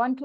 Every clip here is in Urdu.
1 to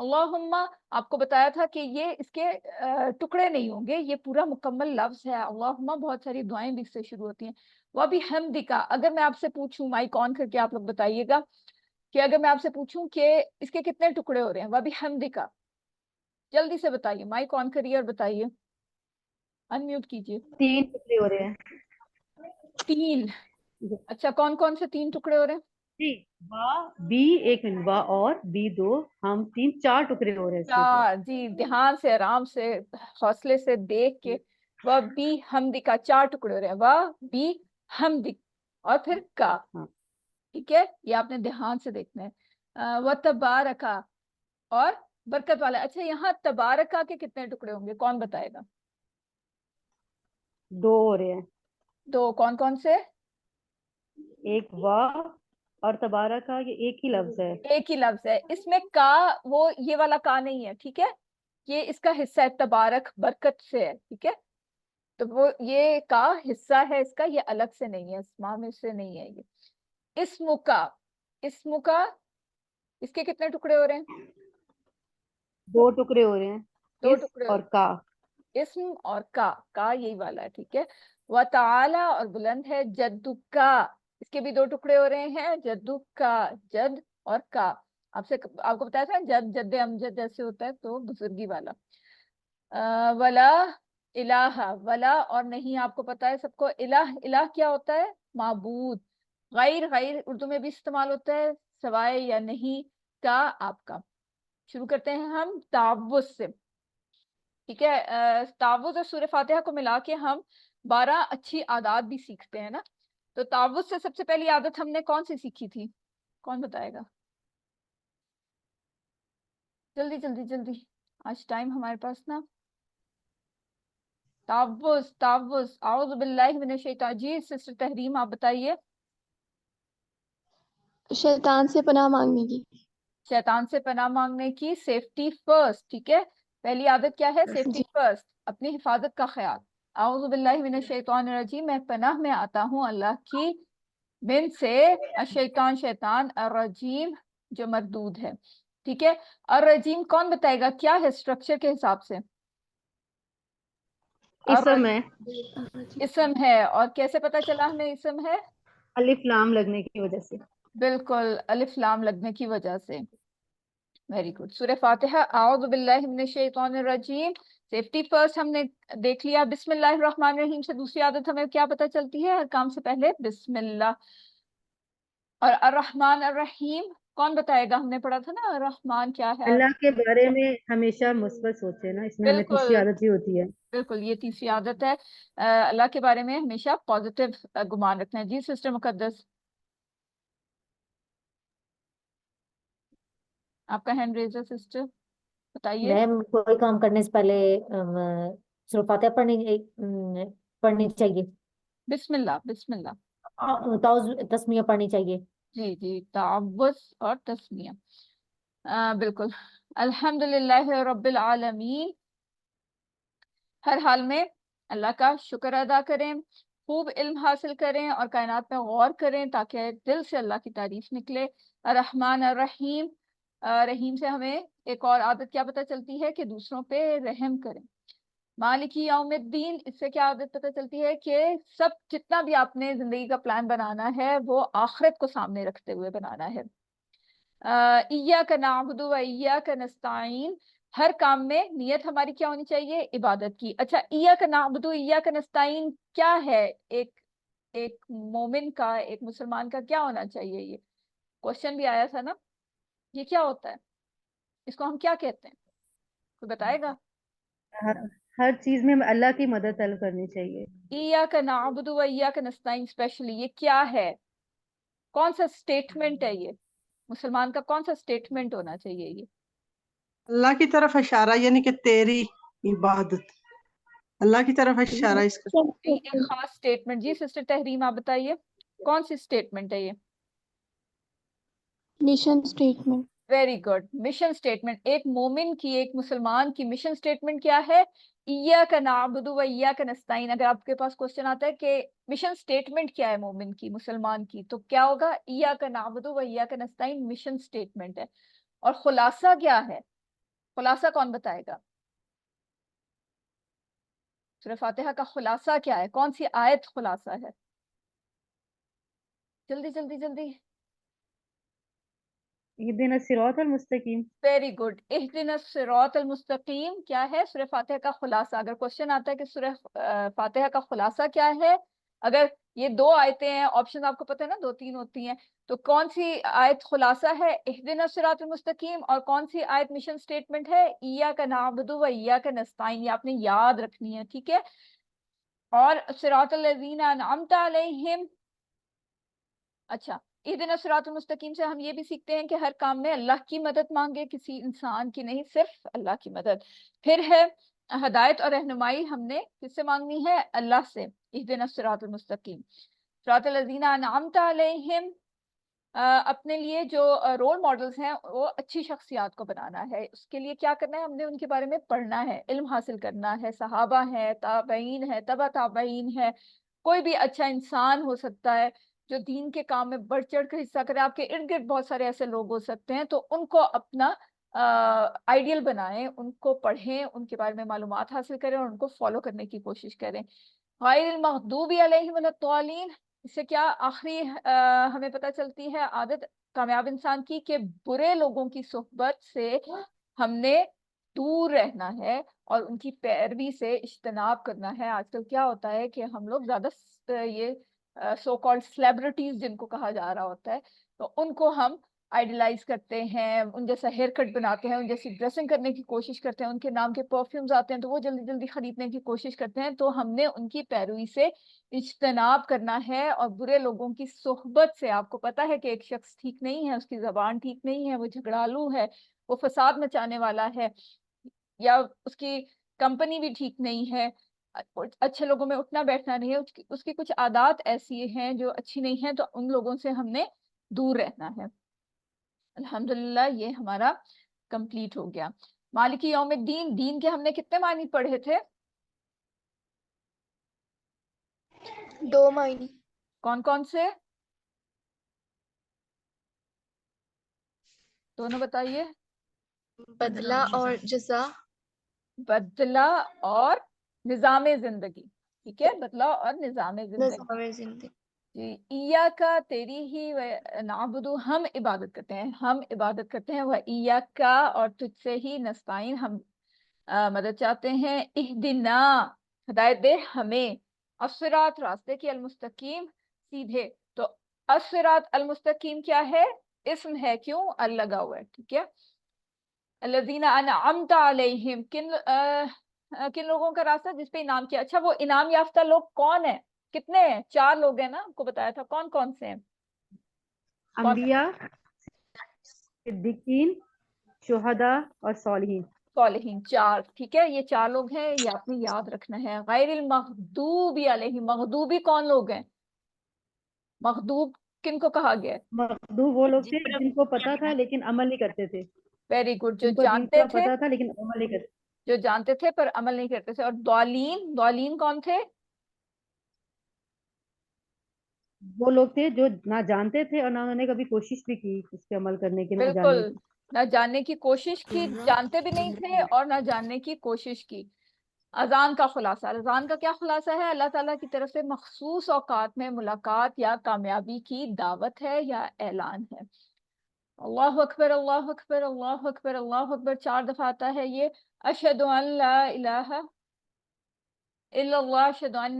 اللہم آپ کو بتایا تھا کہ یہ اس کے ٹکڑے نہیں ہوں گے، یہ پورا مکمل لفظ ہے اللہم. بہت ساری دعائیں بھی اس سے شروع ہوتی ہیں. وَبِحَمْدِكَ، اگر میں آپ سے پوچھوں، مائک آن کر کے آپ لوگ بتائیے گا کہ اگر میں آپ سے پوچھوں کہ اس کے کتنے ٹکڑے ہو رہے ہیں، وَبِحَمْدِكَ، جلدی سے بتائیے، مائک آن کریے اور بتائیے، انمیوٹ کیجیے. 3 ٹکڑے ہو رہے ہیں. 3. اچھا، کون کون سے 3 ٹکڑے ہو رہے ہیں؟ جی، بی 1 منٹ، با اور بی 2، ہم 3 4 ٹکڑے ہو رہے ہیں اس کے اوپر. 4. جی، دھیان سے، آرام سے، حوصلے سے دیکھ کے. وَبِحَمْدِكَ 4 ٹکڑے ہو رہے ہیں. وَبِحَمْدِكَ اور پھر کا. ہاں. ٹھیک ہے، یہ آپ نے دھیان سے دیکھنا ہے. وَتَبَارَكَ اور برکت والا. اچھا، یہاں تبارکہ کے کتنے ٹکڑے ہوں گے، کون بتائے گا؟ 2 ہو رہے ہیں. 2. کون کون سے؟ ایک وا اور تبارک کا، یہ ایک ہی لفظ ہے. ایک ہی لفظ ہے. اس میں کا، وہ یہ والا کا نہیں ہے. ٹھیک ہے، یہ اس کا حصہ ہے، تبارک برکت سے ہے. ٹھیک ہے، تو وہ یہ کا حصہ ہے اس کا، یہ الگ سے نہیں ہے، اسماء میں سے نہیں ہے یہ. اسم کا، اسم کا، اس کے کتنے ٹکڑے ہو رہے ہیں؟ 2 ٹکڑے ہو رہے ہیں. 2 اس ٹکڑے. اور کا. اسم اور کا یہی والا ہے. ٹھیک ہے. وَتَعَالَى اور بلند ہے. جدُّ کا، اس کے بھی 2 ٹکڑے ہو رہے ہیں. جدُّ کا، جد اور کا. آپ کو بتایا تھا جد جد امجد جیسے ہوتا ہے، تو بزرگی والا. ولا الہ، ولا اور نہیں، آپ کو پتا ہے سب کو. الہ، الہ کیا ہوتا ہے؟ معبود. غیر، غیر اردو میں بھی استعمال ہوتا ہے، سوائے یا نہیں کا آپ کا. شروع کرتے ہیں ہم تعوذ سے. ٹھیک ہے، تعوذ اور سورہ فاتحہ کو ملا کے ہم 12 اچھی عادات بھی سیکھتے ہیں نا. تو تعوذ سے سب سے پہلی عادت ہم نے کون سی سیکھی تھی؟ کون بتائے گا؟ جلدی جلدی جلدی، آج ٹائم ہمارے پاس نا. تعوذ، تعوذ، اعوذ باللہ من الشیطان. جی سسٹر تحریم آپ بتائیے. شیطان سے پناہ مانگنے کی. شیطان سے پناہ مانگنے کی. Safety first. ٹھیک ہے، پہلی عادت کیا ہے؟ سیفٹی جی. فرسٹ، اپنی حفاظت کا خیال. اعوذ باللہ من الشیطان الرجیم، میں پناہ میں آتا ہوں اللہ کی من سے، الشیطان شیطان، الرجیم جو مردود ہے. ٹھیک ہے، الرجیم کون بتائے گا کیا ہے اسٹرکچر کے حساب سے؟ اسم ہے. اسم ہے. اور کیسے پتا چلا ہمیں اسم ہے؟ الف لام لگنے کی وجہ سے. بالکل، الف لام لگنے کی وجہ سے. Very good. سورہ فاتحہ، اعوذ باللہ من الشیطان الرجیم، سیفٹی فرسٹ ہم نے دیکھ لیا. بسم اللہ الرحمن الرحیم سے دوسری عادت ہمیں کیا پتہ چلتی ہے؟ ہر کام سے پہلے بسم اللہ. اور الرحمن الرحیم کون بتائے گا؟ ہم نے پڑھا تھا نا الرحمن کیا ہے. اللہ کے بارے میں ہمیشہ مثبت سوچے نا، اس میں ہمیں بالکل تیسری عادت ہی ہوتی ہے. بالکل، یہ تیسری عادت ہے. اللہ کے بارے میں ہمیشہ پازیٹیو گمان رکھنا ہے. جی سسٹر مقدس، آپ کا ہینڈ ریز ہے سسٹر، بتائیے. میم کوئی کام کرنے سے پہلے سورہ فاتحہ پڑھنی چاہیے. بسم اللہ، بسم اللہ. تعوذ تسمیہ پڑھنی چاہیے. جی جی، تعوذ اور تسمیہ. بالکل. الحمدللہ رب العالمین، ہر حال میں اللہ کا شکر ادا کریں، خوب علم حاصل کریں اور کائنات میں غور کریں تاکہ دل سے اللہ کی تعریف نکلے. الرحمن الرحیم، رحیم سے ہمیں ایک اور عادت کیا پتہ چلتی ہے؟ کہ دوسروں پہ رحم کریں. مالکی یوم الدین، اس سے کیا عادت پتہ چلتی ہے؟ کہ سب جتنا بھی آپ نے زندگی کا پلان بنانا ہے وہ آخرت کو سامنے رکھتے ہوئے بنانا ہے. ایاک نعبد و ایاک نستعین، ہر کام میں نیت ہماری کیا ہونی چاہیے؟ عبادت کی. اچھا، ایاک نعبد و ایاک نستعین کیا ہے؟ ایک مومن کا، ایک مسلمان کا کیا ہونا چاہیے؟ یہ کوشچن بھی آیا تھا نا، یہ کیا ہوتا ہے؟ اس کو ہم کیا کہتے ہیں؟ کوئی بتائے گا؟ ہر چیز میں اللہ کی مدد طلب کرنی چاہیے. ایاک نعبد و ایاک نستعین اسپیشلی یہ کیا ہے؟ کون سا اسٹیٹمنٹ ہے یہ؟ مسلمان کا کون سا اسٹیٹمنٹ ہونا چاہیے یہ؟ اللہ کی طرف اشارہ، یعنی کہ تیری عبادت، اللہ کی طرف اشارہ اس کا. ایک خاص اسٹیٹمنٹ. جی سسٹر تحریم آپ بتائیے، کون سی اسٹیٹمنٹ ہے یہ؟ Mission statement. Very good, mission statement. ایک مومن کی، ایک مسلمان کی مشن اسٹیٹمنٹ کیا ہے؟ ایاک نعبد و ایاک نستعین. اگر آپ کے پاس کوشچن آتا ہے کہ مشن اسٹیٹمنٹ کیا ہے مومن کی، مسلمان کی، تو کیا ہوگا؟ ایاک نعبد و ایاک نستعین مشن اسٹیٹمنٹ ہے. اور خلاصہ کیا ہے؟ خلاصہ کون بتائے گا؟ سورہ فاتحہ کا خلاصہ کیا ہے؟ کون سی آیت خلاصہ ہے؟ جلدی جلدی جلدی. اهدنا الصراط المستقیم. Very good. اہدنا الصراط المستقیم کیا ہے؟ سورہ فاتحہ کا خلاصہ. اگر کوشچن آتا ہے کہ سورہ فاتحہ کا خلاصہ کیا ہے، اگر یہ دو آیتیں ہیں، آپشن آپ کو پتہ ہے نا 2-3 ہوتی ہیں، تو کون سی آیت خلاصہ ہے؟ اہدنا الصراط المستقیم. اور کون سی آیت مشن اسٹیٹمنٹ ہے؟ ایاک نعبد و ایاک نستعین. یہ آپ نے یاد رکھنی ہے، ٹھیک ہے؟ اور صراط الذین انعمت علیہم. اچھا، اہدنا الصراط المستقیم سے ہم یہ بھی سیکھتے ہیں کہ ہر کام میں اللہ کی مدد مانگے، کسی انسان کی نہیں، صرف اللہ کی مدد. پھر ہے ہدایت اور رہنمائی ہم نے کس سے مانگنی ہے؟ اللہ سے. اہدنا الصراط المستقیم. صراط الذین انعمت علیہم، اپنے لیے جو رول ماڈلز ہیں وہ اچھی شخصیات کو بنانا ہے. اس کے لیے کیا کرنا ہے؟ ہم نے ان کے بارے میں پڑھنا ہے، علم حاصل کرنا ہے. صحابہ ہے، تابعین ہے، تبع تابعین ہے، کوئی بھی اچھا انسان ہو سکتا ہے جو دین کے کام میں بڑھ چڑھ کر حصہ کرے. آپ کے ارد گرد بہت سارے ایسے لوگ ہو سکتے ہیں، تو ان کو اپنا آئیڈیل بنائیں، ان کو پڑھیں، ان کے بارے میں معلومات حاصل کریں اور ان کو فالو کرنے کی کوشش کریں. غیر المغضوب علیہم ولا الضالین، اس سے کیا آخری ہمیں پتہ چلتی ہے عادت کامیاب انسان کی، کہ برے لوگوں کی صحبت سے ہم نے دور رہنا ہے اور ان کی پیروی سے اجتناب کرنا ہے. آج کل کیا ہوتا ہے کہ ہم لوگ زیادہ یہ سو کالڈ سیلیبریٹیز جن کو کہا جا رہا ہوتا ہے، تو ان کو ہم آئیڈیلائز کرتے ہیں، ان جیسا ہیئر کٹ بناتے ہیں، ان جیسی ڈریسنگ کرنے کی کوشش کرتے ہیں، ان کے نام کے پرفیومز آتے ہیں تو وہ جلدی جلدی خریدنے کی کوشش کرتے ہیں. تو ہم نے ان کی پیروی سے اجتناب کرنا ہے اور برے لوگوں کی صحبت سے. آپ کو پتا ہے کہ ایک شخص ٹھیک نہیں ہے، اس کی زبان ٹھیک نہیں ہے، وہ جھگڑالو ہے، وہ فساد مچانے والا ہے، یا اس کی کمپنی بھی ٹھیک نہیں ہے، اچھے لوگوں میں اٹھنا بیٹھنا نہیں ہے، اس کی کچھ عادات ایسی ہیں جو اچھی نہیں ہیں، تو ان لوگوں سے ہم نے دور رہنا ہے. الحمدللہ یہ ہمارا کمپلیٹ ہو گیا. مالک یوم الدین، دین کے ہم نے کتنے معنی پڑھے تھے؟ 2 معنی. کون کون سے؟ دونوں بتائیے. بدلہ اور جزا. بدلہ اور نظام زندگی. ٹھیک ہے، بدلہ اور نظام زندگی. نظام زندگی. جی. ایاکا، تیری ہی، نعبدو، ہم عبادت کرتے ہیں، ہم عبادت کرتے ہیں. وہ ایاکا، اور تجھ سے ہی، نستعین، ہم مدد چاہتے ہیں. اہدنا، ہدایت دے ہمیں. الصراط، راستے کی، المستقیم، سیدھے. تو الصراط المستقیم کیا ہے؟ اسم ہے. کیوں؟ ال لگا ہوا ہے. ٹھیک ہے. الذین انعمت علیہم، کن لوگوں کا راستہ؟ جس پہ انعام کیا. اچھا، وہ انعام یافتہ لوگ کون ہیں؟ کتنے ہیں؟ 4 لوگ ہیں نا، آپ کو بتایا تھا. کون کون سے ہیں؟ انبیاء، صدیقین، شہداء اور صالحین. صالحین. 4. ٹھیک ہے، یہ 4 لوگ ہیں، یہ آپ نے یاد رکھنا ہے. غیر المغضوب علیہم، مغضوبی کون لوگ ہیں؟ مغضوب کن کو کہا گیا ہے؟ مغضوب وہ لوگ تھے جن کو پتا تھا لیکن عمل نہیں کرتے تھے. Very good. جو جن کو دین جانتے کا تھے، پتا تھا لیکن عمل نہیں کرتے. جو جانتے تھے پر عمل نہیں کرتے تھے. اور ضالین، ضالین کون تھے؟ وہ لوگ تھے جو نہ جانتے تھے اور نہ انہوں نے کبھی کوشش بھی کی اس پہ عمل کرنے کی، نہ بالکل، جاننے کی. نہ جاننے کی کوشش کی، جانتے بھی نہیں تھے اور نہ جاننے کی کوشش کی. اذان کا خلاصہ. اذان کا کیا خلاصہ ہے؟ اللہ تعالیٰ کی طرف سے مخصوص اوقات میں ملاقات یا کامیابی کی دعوت ہے یا اعلان ہے. اللہ اکبر، اللہ اکبر، اللہ اکبر، اللہ اکبر 4 دفعہ آتا ہے یہ. اشہد ان لا الہ الا اللہ، اشہد ان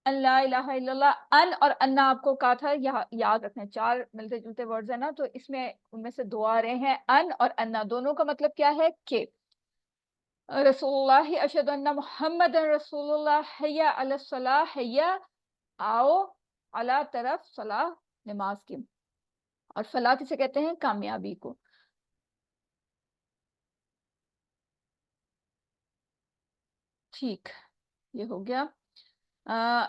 لا الہ الا اللہ. ان اور انا آپ کو کہا تھا یاد رکھنا، 4 ملتے جلتے ورڈز ہیں نا، تو اس میں ان میں سے 2 آ رہے ہیں. ان اور انا دونوں کا مطلب کیا ہے؟ کہ رسول اللہ، اشہد ان محمد رسول اللہ، حیا علی الصلاح، حیا، آؤ، علی طرف، صلاح، نماز کی. اور فلاح کسے کہتے ہیں؟ کامیابی کو. ٹھیک، یہ ہو گیا.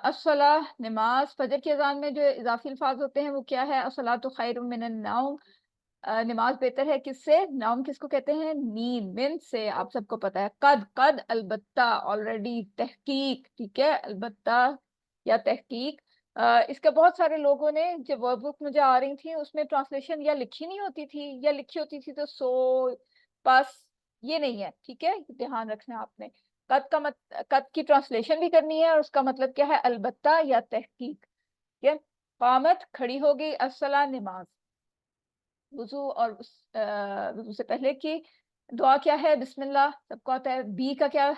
الصلاح، نماز. فجر کی اذان میں جو اضافی الفاظ ہوتے ہیں وہ کیا ہے؟ الصلاۃ خیر من النوم، نماز بہتر ہے کس سے؟ نوم کس کو کہتے ہیں؟ نیند. من سے آپ سب کو پتا ہے. قد، قد البتہ، آلریڈی. تحقیق، ٹھیک ہے، البتہ یا تحقیق. اس کا بہت سارے لوگوں نے، جب ورک بک مجھے آ رہی تھی اس میں ٹرانسلیشن یا لکھی نہیں ہوتی تھی یا لکھی ہوتی تھی تو سو، پس، یہ نہیں ہے، ٹھیک ہے، دھیان رکھنا ہے آپ نے. قد کا قد کی ٹرانسلیشن بھی کرنی ہے اور اس کا مطلب کیا ہے؟ البتہ یا تحقیق. ٹھیک ہے. قامت کھڑی ہوگی، الصلاۃ نماز. وضو اور وضو سے پہلے کی دعا کیا ہے؟ بسم اللہ، سب کو آتا ہے. بی کا کیا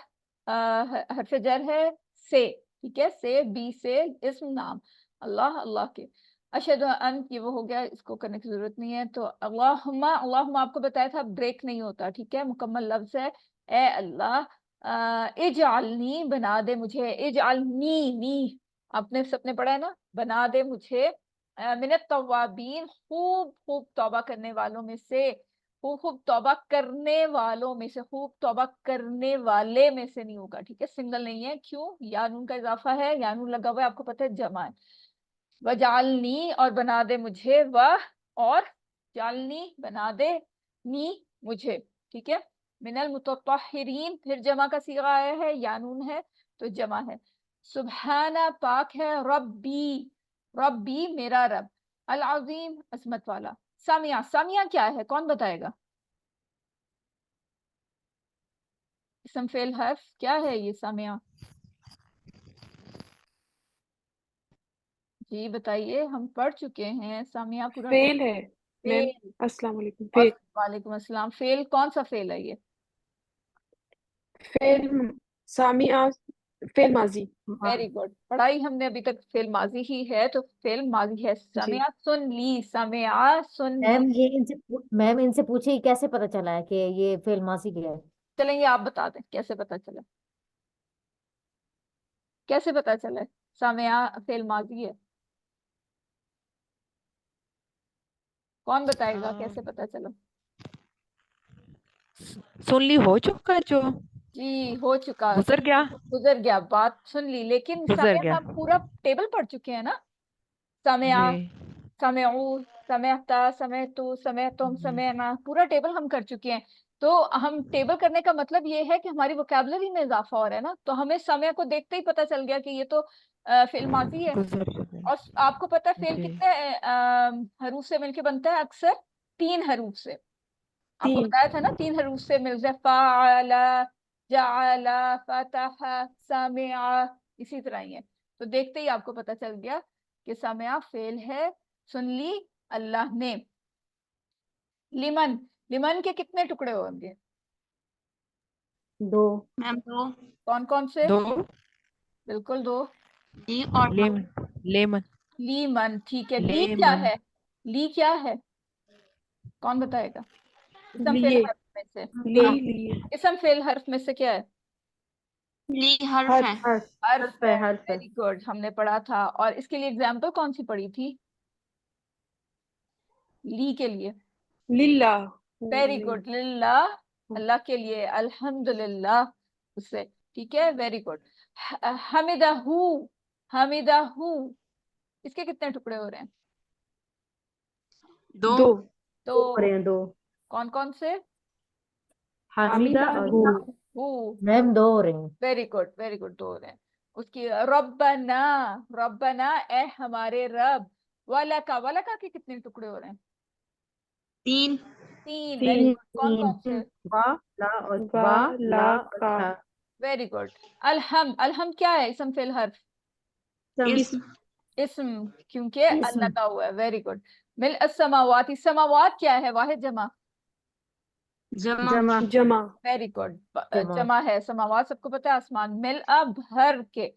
حرف جر ہے؟ سے. ٹھیک ہے، سے، بی سے اسم نام اللہ، اللہ کے. اشہد ان، یہ وہ ہو گیا، اس کو کرنے کی ضرورت نہیں ہے. تو اللہم، اللہم آپ کو بتایا تھا بریک نہیں ہوتا، ٹھیک ہے، مکمل لفظ ہے. اے اللہ، اجعلنی، بنا دے مجھے. اجعلنی، نی آپ نے سب نے پڑھا ہے نا، بنا دے مجھے. من التوابین، خوب خوب توبہ کرنے والوں میں سے. خوب خوب توبہ کرنے والوں میں سے، خوب توبہ کرنے والے میں سے نہیں ہوگا، ٹھیک ہے، سنگل نہیں ہے. کیوں؟ یا نون کا اضافہ ہے، یا نون لگا ہوا ہے، آپ کو پتہ ہے جمع ہے. وجعلنی، اور بنا دے مجھے. اور جعلنی، بنا دے. نی، مجھے. ٹھیک ہے. من المتطہرین، پھر جمع کا صیغہ آیا ہے، یا نون ہے تو جمع ہے. سبحانہ، پاک ہے. ربی، ربی میرا رب. العظیم، عظمت والا. سامعہ، سامعہ کیا ہے؟ کون بتائے گا؟ اسم فعل حرف کیا ہے یہ سامعہ؟ جی بتائیے، ہم پڑھ چکے ہیں سامعہ پورا. فیل ہے میم. فعل. السلام علیکم. فیل، وعلیکم السلام. فعل کون سا فعل ہے یہ؟ فیل سامعہ، فیل ماضی. Very good. پڑھائی ہم نے ابھی تک فعل ماضی ہی ہے، تو فعل ماضی ہے. سامعہ سن لی، سامعہ سن لی. میم یہ میم ان سے پوچھے کیسے پتا چلا ہے کہ یہ فعل ماضی کیا ہے؟ چلیں یہ آپ بتا دیں کیسے پتا چلا، کیسے پتا چلا ہے سامعہ فعل ماضی ہے؟ کون بتائے گا کیسے پتا چلا؟ سن لی ہو چکا جو جی ہو چکا، گزر گیا، گزر گیا، بات سن لی. لیکن گزر سامعہ گیا. ہم پورا ٹیبل پڑھ چکے ہیں نا. سامعہ، جی سمعو، سمعتا، سمعتو، سمعتم، سمعنا، پورا ٹیبل ہم کر چکے ہیں. تو ہم ٹیبل کرنے کا مطلب یہ ہے کہ ہماری ووکیبلری میں اضافہ ہو رہا ہے نا. تو ہمیں سامعہ کو دیکھتے ہی پتہ چل گیا کہ یہ تو فعل ماضی ہے. گزر چکے. اور آپ کو پتہ ہے فعل جی کتنے حروف سے مل کے بنتا ہے؟ اکثر 3 حروف سے. آپ کو 3. بتایا تھا نا 3 حروف سے مل جائے. فعل، جعل، فتح، سمع، اسی طرح ہی ہے. تو دیکھتے ہی آپ کو پتہ چل گیا کہ سمع فعل ہے. سن لی اللہ نے. لمن، لمن کے کتنے ٹکڑے ہوں گے؟ 2. میم دو. کون کون سے؟ دو. بالکل 2. لی اور من. لیمن، لیمن، لیمن، ٹھیک ہے. لی کیا لیمن. ہے؟ لی کیا ہے؟ کون بتائے گا؟ اسم فعل لیے، حرف میں سے. لیے. اسم فعل حرف میں سے کیا ہے؟ لی حرف ہے. حرف ہے. ویری گڈ، ہم نے پڑھا تھا. اور اس کے لیے اگزامپل کون سی پڑھی تھی لی کے لیے؟ للہ. Very good. للہ، اللہ کے لیے. الحمدللہ، اس سے. ٹھیک ہے، ویری گڈ. حمدہ، حمدہ، اس کے کتنے ٹکڑے ہو رہے ہیں؟ دو. دو. تو کون کون سے؟ حمیدہ اور ہو. میم 2 ہو رہے ہیں. Very good, very good. 2 ہو رہے ہیں. اس کی ربنا، ربنا اے ہمارے رب. ولکا، ولکا کے کتنے ٹکڑے ہو رہے ہیں؟ 3. 3. 3. Very good. کون کون سے؟ وا، لا، کا. Very good. الحمد، الحمد کیا ہے؟ اسم فعل حرف. اسم. اسم، کیونکہ اسم. اللہ کا ہوا ہے. Very good. مل السماوات، السماوات کیا ہے؟ واحد جمع. جمع. جمع. Very good. جمع. جمع ہے. سماوات سب کو پتہ ہے آسمان. مل اب بھر کے.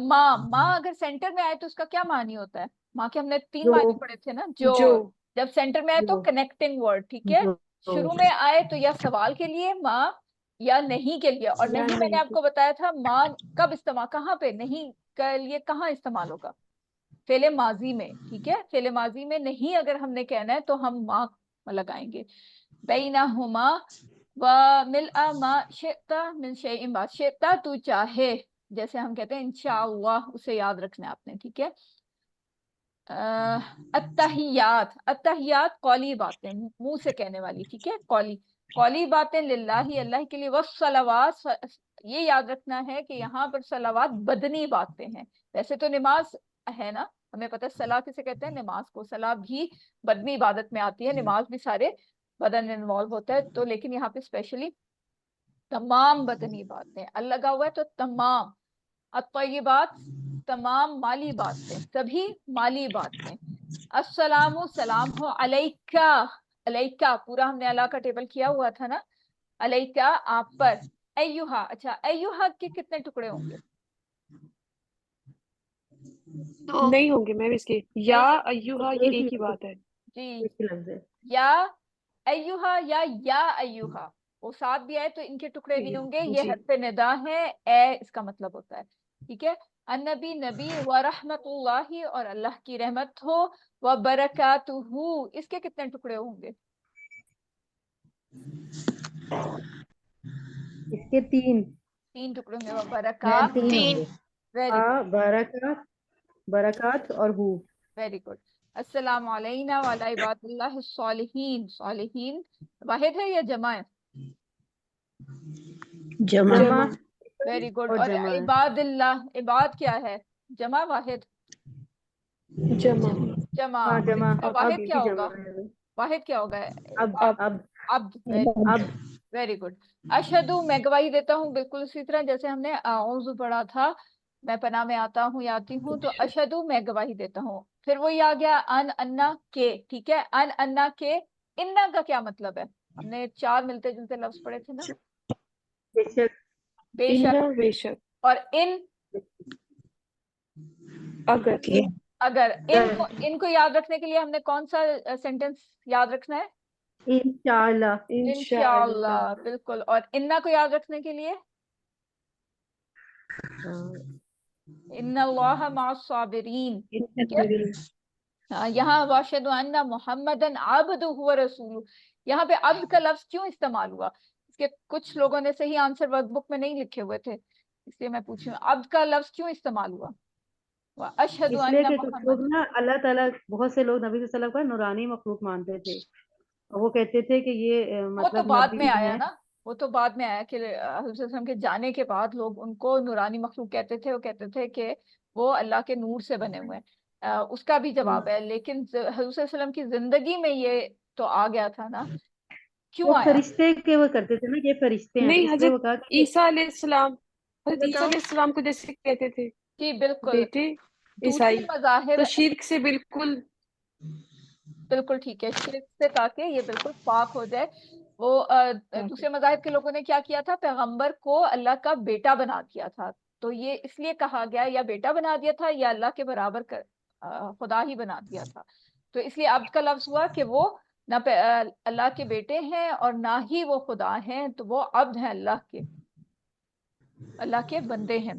ماں، ماں اگر سینٹر میں آئے تو اس کا کیا معنی ہوتا ہے؟ ماں کے ہم نے 3 معنی پڑھے تھے نا. جو جب سینٹر میں آئے تو کنیکٹنگ ورڈ. ٹھیک ہے. شروع میں آئے تو یا سوال کے لیے ماں یا نہیں کے لیے. اور نہیں میں نے آپ کو بتایا تھا ماں کب استعمال، کہاں پہ نہیں کے لیے کہاں استعمال ہوگا؟ فعل ماضی میں. ٹھیک ہے، فعل ماضی میں نہیں اگر ہم نے کہنا ہے تو ہم ماں لگائیں گے. بینہما وملء ما شئت من شیء بعد. شئت تو چاہے، جیسے ہم کہتے ہیں انشاءاللہ، اسے یاد رکھنا ہے آپ نے. ٹھیک ہے. التحیات، التحیات قولی باتیں، منہ سے کہنے والی. ٹھیک ہے، قولی، قولی باتیں. للہ، اللہ کے لیے. والصلوات، یہ یاد رکھنا ہے کہ یہاں پر صلوات بدنی باتیں ہیں. ویسے تو نماز ہے نا، ہمیں پتہ ہے صلاح کسے کہتے ہیں؟ نماز کو. صلاح بھی بدنی عبادت میں آتی ہے، نماز بھی سارے بدن انوالو ہوتا ہے. تو لیکن یہاں پہ اسپیشلی تمام بدنی باتیں ال لگا ہوا ہے, تو تمام الطیبات تمام مالی باتیں, سبھی مالی باتیں. السلام سلام ہو علیکا, علیکا پورا ہم نے اللہ کا ٹیبل کیا ہوا تھا نا, علیکا آپ پر. ایوہا, اچھا ایوہا کے کتنے ٹکڑے ہوں گے؟ دو. نہیں ہوں گے میم اس کے. یا ایوہا یہ ایک ہی بات ہے. جی, ایک ہی لفظ ہے. یا ایوہا یا ایوہا, وہ ساتھ بھی آئے تو ان کے ٹکڑے نہیں ہوں گے. یہ جی. حرف ندا ہے, اے اس کا مطلب ہوتا ہے. ٹھیک ہے. النبی نبی و رحمت اللہ, اور اللہ کی رحمت ہو, و برکاتہ, اس کے کتنے ٹکڑے ہوں گے؟ اس کے 3. 3 ٹکڑے ہوں گے. و میم برکات, 3 ہوں تین. گے. ویری برکات, برکات اور ہو. Very good. السلام علینا وعلی عباد اللہ الصالحین. صالحین واحد ہے یا جمع ہے؟ جمع. جمع. Very good. اور اور جمع ہے. عباد اللہ, عباد کیا ہے؟ جمع واحد؟ جمع. جمع. ہاں جمع. اور اب واحد یہ کیا بھی ہوگا؟ جمع ہے. واحد کیا ہوگا؟ اب اب عبد. اب ویری گڈ. اشہدو, میں گواہی دیتا ہوں, بالکل اسی طرح جیسے ہم نے اعوذ پڑھا تھا, میں پناہ میں آتا ہوں یا آتی ہوں, تو اشہدو میں گواہی دیتا ہوں. پھر وہی آ گیا ان انا کے. ٹھیک ہے, ان انا کے. انا کا کیا مطلب ہے؟ ہم نے 4 ملتے جلتے لفظ پڑھے تھے نا. بے شک. بے ان شک. بے شک. اور ان اگر. اگر. ان کو یاد رکھنے کے لیے ہم نے کون سا سینٹینس یاد رکھنا ہے؟ انشاءاللہ. انشاءاللہ, بالکل. اور انا کو یاد رکھنے کے لیے ان اللہ مع الصابرین. یہاں واشہدو ان محمدن عبدہ ورسولہ, یہاں پہ عبد کا لفظ کیوں استعمال ہوا؟ اس کے کچھ لوگوں نے صحیح آنسر ورک بک میں نہیں لکھے ہوئے تھے, اس لیے میں پوچھ رہی ہوں عبد کا لفظ کیوں استعمال ہوا؟ واشہدو اس ان لیے کہ کچھ محمد. لوگ نا اللہ تعالیٰ, بہت سے لوگ نبی صلی اللہ علیہ وسلم کو نورانی مخلوق مانتے تھے. وہ کہتے تھے کہ یہ وہ تو مطلب بعد نبی میں آیا ہے. نا, وہ تو بعد میں آیا کہ حضرت صلی اللہ علیہ وسلم کے جانے کے بعد لوگ ان کو نورانی مخلوق کہتے تھے. وہ کہتے تھے کہ وہ اللہ کے نور سے بنے ہوئے ہیں. اس کا بھی جواب ہے, لیکن حضرت صلی اللہ علیہ وسلم کی زندگی میں یہ تو آ گیا تھا نا. کیوں وہ آیا؟ فرشتے کے وہ کرتے تھے نا, یہ فرشتے ہیں, تو نہیں اس لیے وہ حضرت کہا کہ عیسیٰ علیہ السلام, حضرت عیسیٰ بتاؤ. علیہ السلام کو جیسے کہتے تھے جی بالکل. بیٹے دوسرے عیسائی, مذاہب تو شرک سے بالکل. بالکل ٹھیک ہے, شرک سے تاکہ یہ بالکل پاک ہو جائے. وہ دوسرے مذاہب کے لوگوں نے کیا کیا تھا, پیغمبر کو اللہ کا بیٹا بنا دیا تھا. تو یہ اس لیے کہا گیا یا بیٹا بنا دیا تھا یا اللہ کے برابر خدا ہی بنا دیا تھا. تو اس لیے عبد کا لفظ ہوا کہ وہ نہ اللہ کے بیٹے ہیں اور نہ ہی وہ خدا ہیں, تو وہ عبد ہیں اللہ کے بندے ہیں.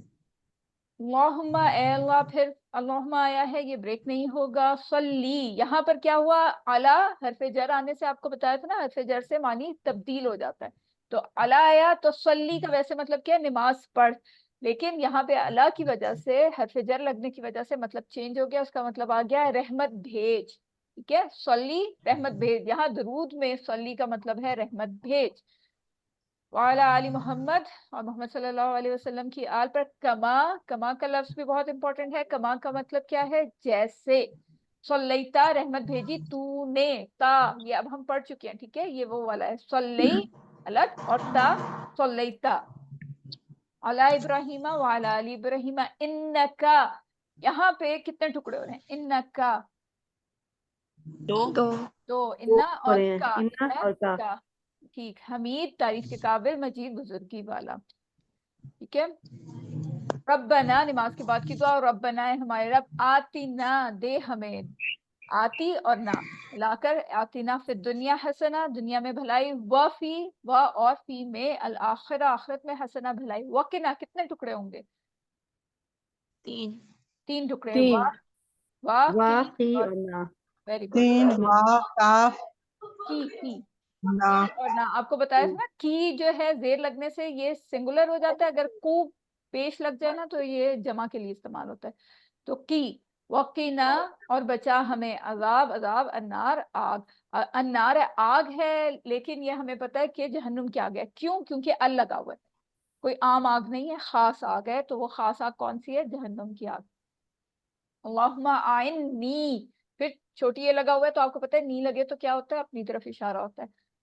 اللہم, اے اللہ. پھر اللہم آیا ہے, یہ بریک نہیں ہوگا. صلی, یہاں پر کیا ہوا, علی حرف جر آنے سے آپ کو بتایا تھا نا, حرف جر سے معنی تبدیل ہو جاتا ہے. تو علی آیا تو صلی کا ویسے مطلب کیا, نماز پڑھ. لیکن یہاں پہ علی کی وجہ سے, حرف جر لگنے کی وجہ سے مطلب چینج ہو گیا. اس کا مطلب آ گیا رحمت بھیج. ٹھیک ہے, صلی رحمت بھیج. یہاں درود میں صلی کا مطلب ہے رحمت بھیج. وعلی آل محمد, اور محمد صلی اللہ علیہ وسلم کی آل پر. کما کا لفظ بھی بہت امپورٹنٹ ہے. کما کا مطلب کیا ہے, جیسے. صلیتا, رحمت بھیجی تو نے. تا یہ اب ہم پڑھ چکے ہیں, ٹھیک ہے, یہ وہ والا ہے. صلی الگ اور تا صلیتا. علی ابراہیم وعلی آل ابراہیم انکا, یہاں پہ کتنے ٹکڑے ہو رہے ہیں؟ انکا دو. دو. وہ انا ہو اور رہے ہیں, کا. انا اور کا. کا. ٹھیک. حمید, تعریف کے قابل. مجید, بزرگی والا. ٹھیک ہے. ربنا, نماز کے بعد کی دعا. ربنا, ہمارے رب. آتینا, دے ہمیں. آتی اور نہ لا کر. آتینا فی الدنیا حسنہ, دنیا میں بھلائی. وفی, و اور فی میں. الآخرہ, آخرت میں. حسنہ, بھلائی. وقنا, کتنے ٹکڑے ہوں گے؟ 3. 3 ٹکڑے. 3. واقعی اور اور نا. Very good. 3 وا کاف کی نا. اور نہ. آپ کو بتایا تھا نا, کی جو ہے زیر لگنے سے یہ سنگولر ہو جاتا ہے. اگر کو پیش لگ جائے نا تو یہ جمع کے لیے استعمال ہوتا ہے. تو کی. وقینا, اور بچا ہمیں. عذاب, عذاب. النار, آگ. النار آگ ہے, لیکن یہ ہمیں پتا ہے کہ جہنم کی آگ ہے. کیوں؟ کیونکہ ال لگا ہوا ہے. کوئی عام آگ نہیں ہے, خاص آگ ہے. تو وہ خاص آگ کون سی ہے؟ جہنم کی آگ. اللہم آئنی, پھر چھوٹی یہ لگا ہوا ہے تو آپ کو پتا ہے نی لگے تو کیا ہوتا ہے, اپنی طرف اشارہ ہوتا ہے.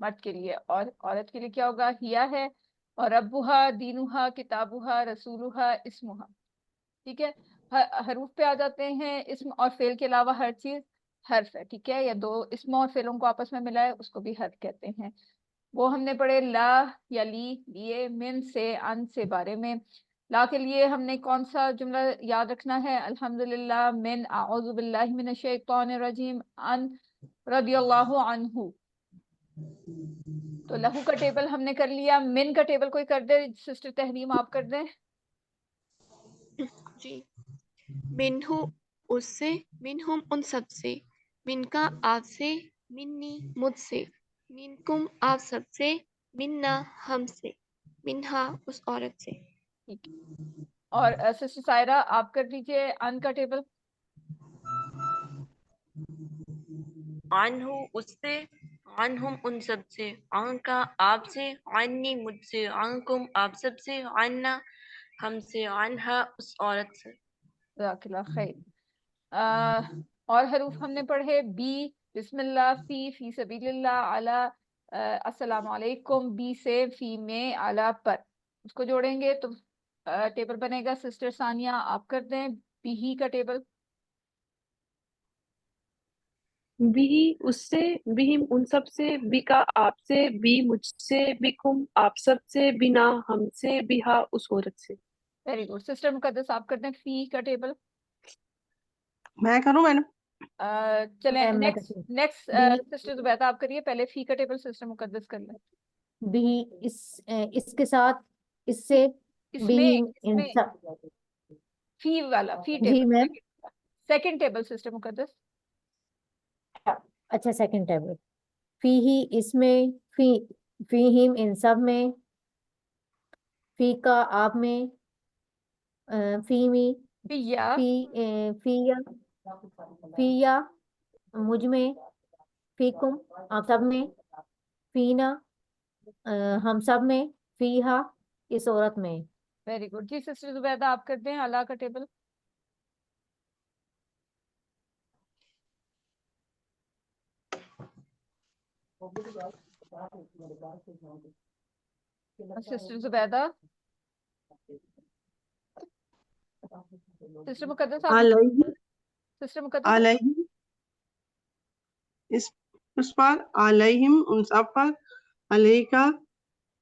مرد کے لیے, اور عورت کے لیے کیا ہوگا؟ ہیا ہے, اور ربوہا دینوہا کتابوہا رسولوہا اسموہا. ٹھیک ہے, حروف پہ آ جاتے ہیں. اسم اور فعل کے علاوہ ہر چیز حرف ہے, ٹھیک ہے, یا دو اسموں اور فعلوں کو آپس میں ملا ہے اس کو بھی حرف کہتے ہیں. وہ ہم نے پڑھے لا یا لی, لیے, من سے, ان سے بارے میں. لا کے لیے ہم نے کون سا جملہ یاد رکھنا ہے؟ الحمدللہ من اعوذ باللہ من الشیطان الرجیم ان رضی اللہ عنہ. تو لہو کا ٹیبل ہم نے کر لیا. من کا ٹیبل کوئی کر دے, سسٹر تحریم آپ کر دیں. جی. منہو اس سے, منہم ان سب سے, من کا آپ سے, منی مجھ سے, منکم آپ سب سے, منا ہم سے, منہا اس عورت سے. ٹھیک ہے, اور سسٹر سائرہ آپ کر دیجئے ان کا ٹیبل. عنہ اس سے, عنہم ان سب سے, عن کا آپ سے, عنی مجھ سے, عنکم آپ سب سے, عنا ہم سے, عنہا اس عورت سے. جزاک اللہ خیر. اور حروف ہم نے پڑھے بی, بسم اللہ, فی سبیل اللہ, علی, السلام علیکم, بی سے, فی میں, علی پر. اس کو جوڑیں گے تو ٹیبل بنے گا. سسٹر ثانیہ آپ کر دیں بی ہی کا ٹیبل. بھی اس سے, بہم ان سب سے, بکا آپ سے, بی مجھ سے, بکم آپ سب سے, بنا ہم سے, بہا اس عورت سے. Very good. سسٹر مقدس آپ کر دیں فی کا ٹیبل. میں کروں میڈم؟ چلیں میں نیکسٹ کرتی نیکسٹ ہوں. سسٹر زبیدہ آپ کریے. پہلے فی کا ٹیبل سسٹر مقدس کر لیں. بھی اس کے ساتھ, اس سے, اس بھی میں ان سب. فی والا, فی جی ٹیبل میم. سیکنڈ ٹیبل سسٹر مقدس. اچھا سیکنڈ ٹیبل. فی ہی اس میں, فی ہم ان سب میں, فی کا آپ میں, فی می, فی یا, فی یا, فی یا مجھ میں, فی کم آپ سب میں, فینا ہم سب میں, فی ہا اس عورت میں. Very good. جی سسٹر زبیدہ آپ کر دیں اللہ کا ٹیبل. سسٹر زبیدہ, سسٹر مقدس آپ, علیہ, سسٹر مقدس علیہ اس پر, علیہم ان سب پر, علیہ کا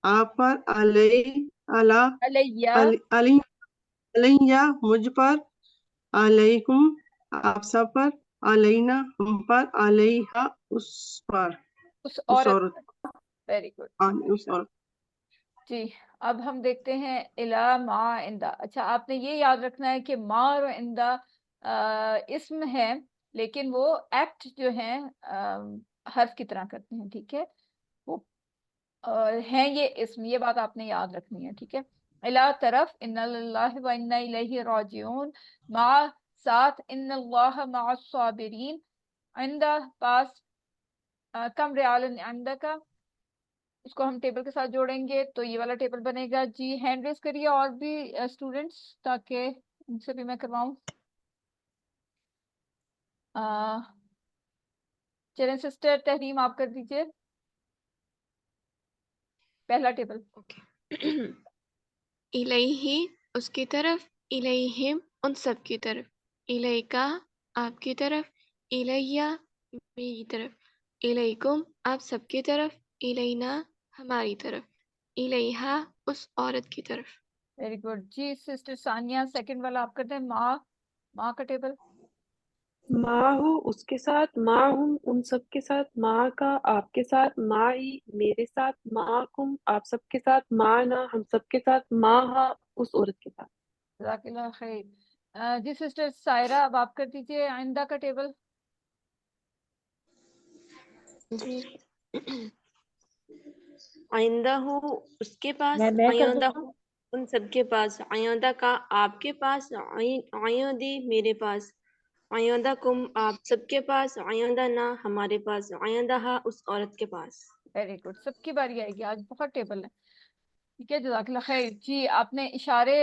آپ پر, علیہ علی, علیہ, علی علیہ مجھ پر, علیکم آپ سب پر, علینا ہم پر, علیہا اس پر, اس اس عورت. عورت, ویری گڈ. اس عورت. جی اب ہم دیکھتے ہیں الا ما عندہ. اچھا آپ نے یہ یاد رکھنا ہے کہ ما اور عندہ اسم ہے, لیکن وہ ایکٹ جو ہیں حرف کی طرح کرتے ہیں. ٹھیک ہے, وہ ہیں یہ اسم, یہ بات آپ نے یاد رکھنی ہے. ٹھیک ہے, الا طرف, ان اللہ و انا الیہ راجعون, ما ساتھ, ان اللہ مع الصابرین, عندہ پاس, کم ریال عندہ کا, اس کو ہم ٹیبل کے ساتھ جوڑیں گے تو یہ والا ٹیبل بنے گا. جی ہینڈ ریز کریے اور بھی اسٹوڈینٹس, تاکہ ان سے بھی میں کرواؤں. چلیں سسٹر تحریم آپ کر دیجئے پہلا ٹیبل. الیہ اس کی طرف, الیہم ان سب کی طرف, الیکا آپ کی طرف, الیہ میری طرف, الیکم آپ سب کی طرف, الینا ہماری طرف, الیہا اس عورت کی طرف. Very good. جی سسٹر ثانیہ سیکنڈ والا آپ کر دیں ماں کا ٹیبل. ماں ہو اس کے ساتھ, ماں ہم ان سب کے ساتھ, ماں کا آپ کے ساتھ, مائی میرے ساتھ, ماں کم آپ سب کے ساتھ, ماں نا ہم سب کے ساتھ, ماں ہا اس عورت کے ساتھ. جزاک اللہ خیر. جی سسٹر سائرہ اب آپ کر دیجئے آئندہ کا ٹیبل. جی آئندہ ہو اس کے پاس, میں کر آئندہ دوں. ہو ان سب کے پاس, آئندہ کا آپ کے پاس, آئندی میرے پاس, آئندہ کم آپ سب کے پاس, آئندہ نہ ہمارے پاس, آئندہ ہا اس عورت کے پاس. Very good. سب کی باری آئے گی, آج بہت ٹیبل ہے. ٹھیک ہے, جزاک اللہ خیر. جی آپ نے اشارے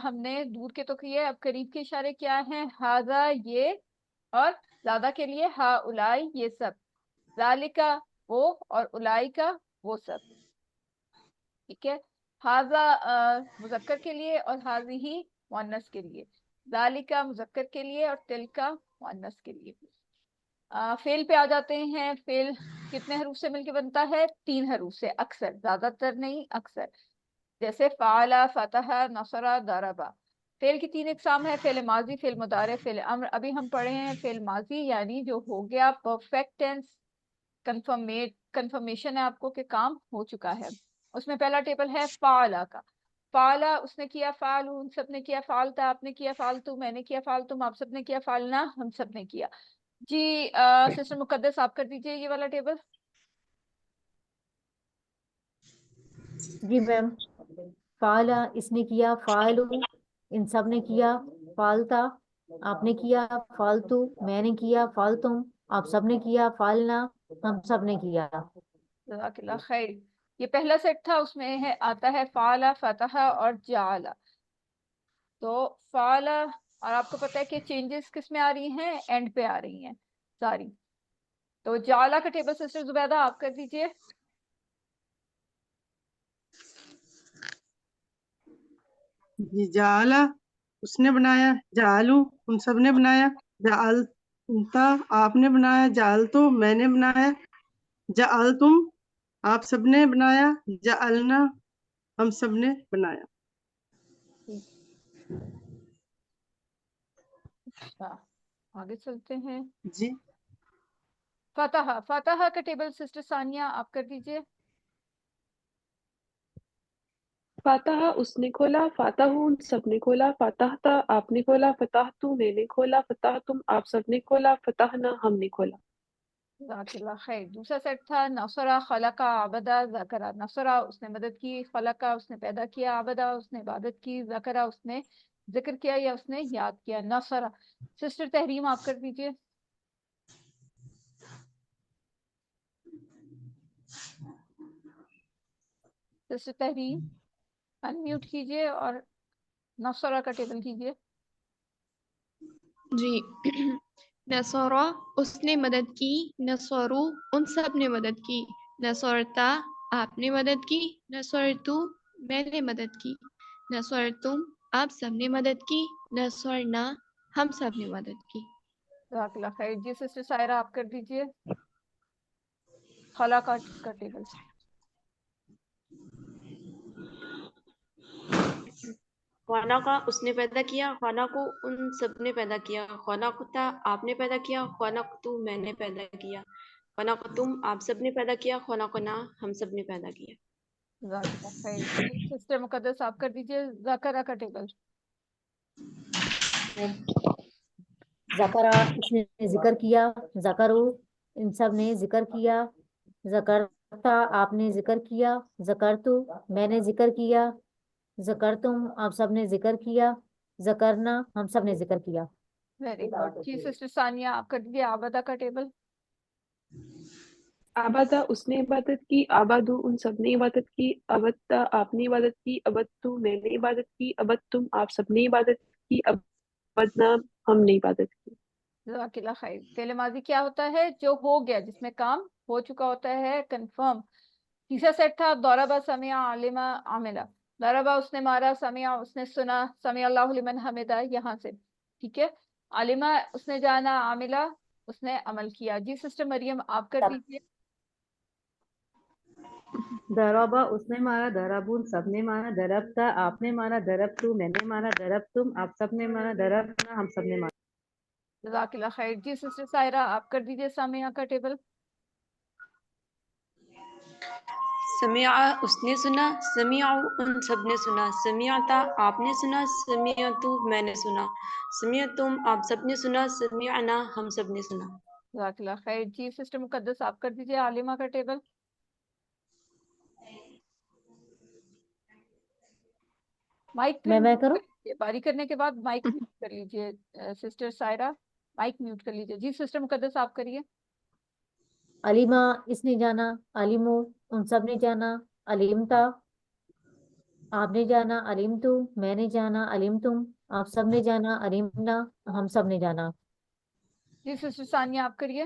ہم نے دور کے تو کیے, اب قریب کے اشارے کیا ہیں؟ ہاذا یہ, اور زیادہ کے لیے ہا اولائی یہ سب, ذالکا وہ، اور اولائکا وہ سب. ٹھیک ہے. ہاذا مذکر کے لیے اور ہاذی مؤنث کے لیے. ذالکا مذکر کے لیے اور تلکا مؤنث کے لیے. فعل پہ آ جاتے ہیں. فعل کتنے حروف سے مل کے بنتا ہے؟ 3 حروف سے، اکثر، زیادہ تر نہیں، اکثر. جیسے فعل، فتح، نصر، ضربا. فعل کی 3 اقسام ہے: فعل ماضی، فعل مضارع، فعل امر. ابھی ہم پڑھے ہیں فعل ماضی، یعنی جو ہو گیا پرفیکٹ ٹینس، کنفرمیشن ہے آپ کو کہ کام ہو چکا ہے. اس میں پہلا ٹیبل ہے فعلا کا. فعلا اس نے کیا، فعلو ہم سب نے کیا، فعلتا آپ نے کیا، فعلتو میں نے کیا، فعلتم آپ سب نے کیا، فعلنا ہم سب نے کیا. جی سسٹر مقدس آپ کر دیجئے یہ والا ٹیبل. جی میم. فعلا اس نے کیا، فعلو ان سب نے کیا، فعلتا آپ نے کیا، فعلتو میں نے کیا، فعلتم آپ سب نے کیا، فعلنا ہم سب نے کیا. جزاک اللہ خیر. یہ پہلا سیٹ تھا، اس میں آتا ہے فعلا، فتح اور جعلا. تو فعلا، اور آپ کو پتہ ہے کہ چینجز کس میں آ رہی ہیں؟ اینڈ پہ آ رہی ہیں ساری. تو جعلا کا ٹیبل سسٹر زبیدہ آپ کر دیجئے. جی جعلا اس نے بنایا، جعلو ان سب نے بنایا، جعلتا آپ نے بنایا، جعلتو میں نے بنایا، جعلتم آپ سب نے بنایا، جعلنا ہم سب نے بنایا. اچھا آگے چلتے ہیں. جی فتح، فتح کا ٹیبل سسٹر ثانیہ آپ کر دیجئے. فاتح اس نے کھولا، فاتح ان سب نے کھولا، فاتحتا آپ نے کھولا، فتحتو میں نے کھولا، فتحتم آپ سب نے کھولا، فتحنا ہم نے کھولا. جزاک اللہ خیر. دوسرا سیٹ تھا نصرہ، خلقہ، عبدہ، ذکرہ. نصرہ اس نے مدد کی، خلقہ اس نے پیدا کیا، عبدہ اس نے عبادت کی، ذکرہ اس نے ذکر کیا یا اس نے یاد کیا. نصرہ. سسٹر تحریم آپ کر دیجئے. سسٹر تحریم انمیوٹ کیجئے اور نصرہ کا ٹیبل کیجئے. جی نصورہ اس نے مدد کی، نصورو ان سب نے مدد کی، نصورتا آپ نے مدد کی، نصورتو میں نے مدد کی، نصورتم آپ سب نے مدد کی، نصورنا ہم سب نے مدد کی. جزاک اللہ خیر. جی سسٹر سائرہ آپ کر دیجئے خلقہ کا ٹیبل. خانہ اس نے پیدا کیا، خانہ کو ان سب نے پیدا کیا، خانہ کتا آپ نے پیدا کیا، خانہ کتو میں نے پیدا کیا، خانہ تم آپ سب نے پیدا کیا، خانہ کنا ہم سب نے پیدا کیا. جزاک اللہ خیر. جی سسٹر مقدس آپ کر دیجئے ذکرہ کا ٹیبل. ذکرہ اس نے ذکر کیا، ذکرو ان سب نے ذکر کیا، ذکرتا آپ نے ذکر کیا، ذکرتو میں نے ذکر کیا، ذکرتم آپ سب نے ذکر کیا، ذکرنا ہم سب نے ذکر کیا. Very good. جی سسٹر ثانیہ آپ کر دیجئے عبدہ کا ٹیبل. آبادہ اس نے عبادت کی، آبادو ان سب نے عبادت کی، ابدتا آپ نے عبادت کی، ابدتو میں نے عبادت کی، ابدتم آپ سب نے عبادت کی، ابدنا ہم نے عبادت کی. جزاک اللہ خیر. فعل ماضی کیا ہوتا ہے؟ جو ہو گیا، جس میں کام ہو چکا ہوتا ہے، کنفرم. تیسرا سیٹ تھا ضربہ، سمع، علم، عملہ. ضربہ اس نے مارا، سمع اس نے سنا، سمع اللہ لمن حمدہ یہاں سے. ٹھیک ہے. علمہ اس نے جانا، عاملہ اس نے عمل کیا. جی سسٹر مریم آپ کر دیجیے. ضربہ اس نے مارا، ضربون سب نے مارا، ضربتا آپ نے مارا، ضربتو میں نے مارا، ضربتم آپ سب نے مارا، ضربنا ہم سب نے مارا. جزاک اللہ خیر. جی سسٹر سائرہ آپ کر دیجیے سامعہ کا ٹیبل. سمع اس نے سنا، سمعوا ان سب نے سنا، سمعتا آپ نے سنا، سمعتو میں نے سنا، سمعتم آپ سب نے سنا، سمعنا ہم سب نے سنا. جزاک اللہ خیر. جی سسٹر مقدس آپ کر دیجیے عالمہ کا ٹیبل. مائک پہ میں کروں؟ باری کرنے کے بعد مائک میوٹ کر لیجیے. سسٹر سائرہ مائک میوٹ کر لیجیے. جی سسٹر مقدس آپ کریے. علیمہ اس نے جانا، علیمو ان سب نے جانا، علیمتا آپ نے جانا، علیمتو میں نے جانا، علیمتم آپ سب نے جانا، علیمنا ہم سب نے جانا. جی سسٹر ثانیہ آپ کریے.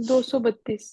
232।